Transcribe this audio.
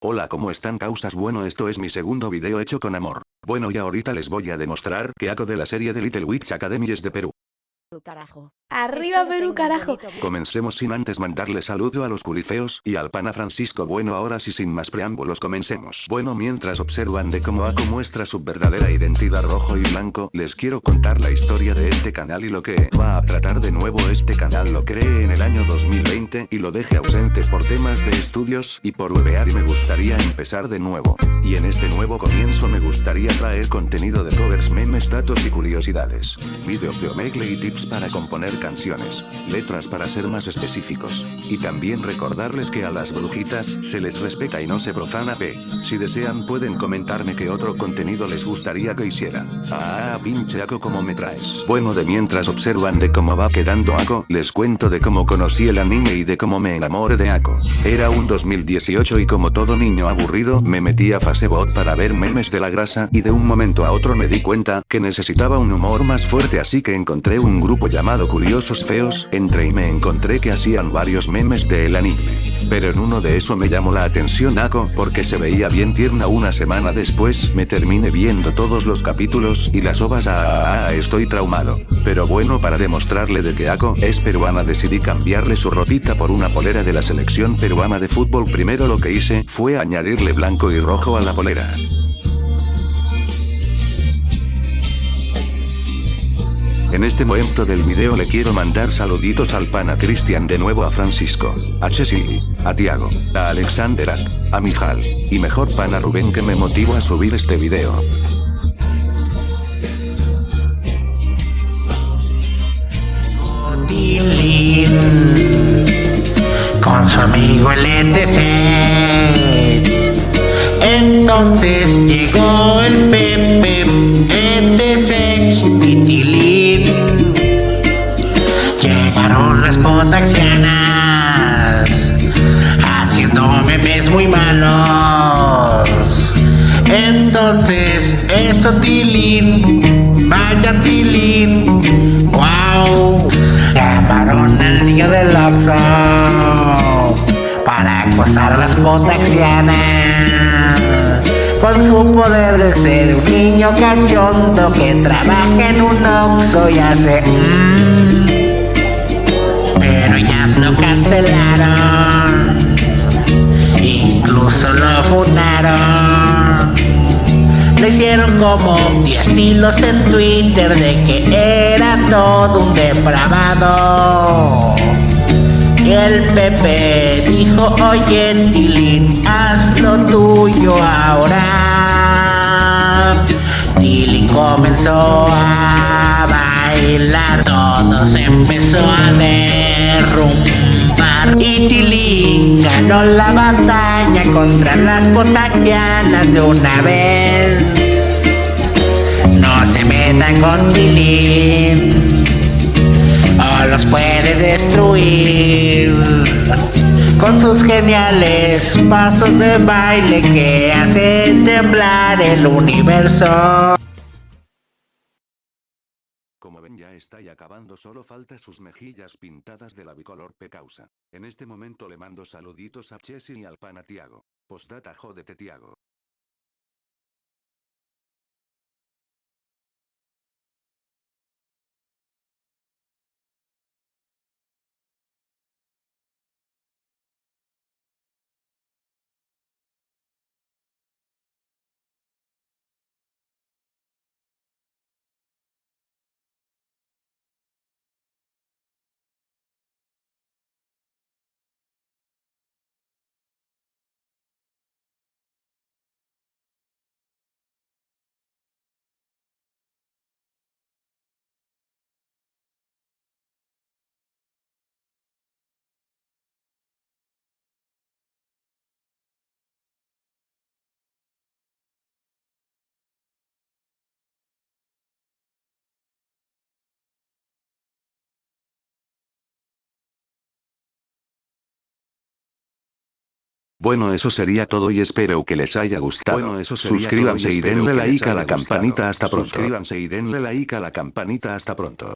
Hola, ¿cómo están causas? Bueno, esto es mi segundo video hecho con amor. Bueno, y ahorita les voy a demostrar que Ako de la serie de Little Witch Academy es de Perú. Carajo. Arriba Espero Perú, tengas carajo. bonito día. Comencemos sin antes mandarle saludo a los curifeos y al pana Francisco. Bueno, ahora sí, sin más preámbulos, comencemos. Bueno, mientras observan de cómo Ako muestra su verdadera identidad rojo y blanco, les quiero contar la historia de este canal y lo que va a tratar. De nuevo, este canal lo creé en el año 2020 y lo dejé ausente por temas de estudios y por huevear, y me gustaría empezar de nuevo. Y en este nuevo comienzo me gustaría traer contenido de covers, memes, datos y curiosidades. Videos de Omegle y tips para componer canciones, letras para ser más específicos. Y también recordarles que a las brujitas se les respeta y no se profana. Si desean pueden comentarme qué otro contenido les gustaría que hiciera. Pinche Ako, ¿cómo me traes? Bueno, de mientras observan de cómo va quedando Ako, les cuento de cómo conocí el anime y de cómo me enamoré de Ako. Era un 2018 y como todo niño aburrido me metí a Facebook para ver memes de la grasa, y de un momento a otro me di cuenta que necesitaba un humor más fuerte, así que encontré un grupo llamado Curiosos Feos, entré y me encontré que hacían varios memes del anime. Pero en uno de eso me llamó la atención Ako, porque se veía bien tierna. Una semana después me terminé viendo todos los capítulos y las ovas. Estoy traumado. Pero bueno, para demostrarle de que Ako es peruana decidí cambiarle su ropita por una polera de la selección peruana de fútbol. Primero lo que hice fue añadirle blanco y rojo a la polera. En este momento del video le quiero mandar saluditos al pana Cristian, de nuevo a Francisco, a Chesily, a Tiago, a Alexander, a Mijal, y mejor pana Rubén, que me motivó a subir este video. Con su amigo el ETC. Entonces llegó el Pepe, ETC, Titilín. Llegaron las potaxianas, haciendo memes muy malos. Entonces eso, Tilín, vaya Tilín, wow. Llamaron al niño del Oxxo para acosar a las potaxianas, con su poder de ser un niño cachondo que trabaja en un Oxxo y hace pero ya lo cancelaron, incluso lo fundaron. Le hicieron como 10 hilos en Twitter de que era todo un depravado. Y el Pepe dijo: oye Tilín, haz lo tuyo ahora. Tilín comenzó a bailar, todo se empezó a derrumbar, y Tilín ganó la batalla contra las potaxianas de una vez. No se metan con Tilín o los puede destruir con sus geniales pasos de baile que hacen temblar el universo. Como ven, ya está y acabando, solo falta sus mejillas pintadas de la bicolor causa. En este momento le mando saluditos a Chesy y al pana Tiago. Postdata, jódete Tiago. Bueno, eso sería todo y espero que les haya gustado. Suscríbanse y denle like a la campanita. Hasta pronto.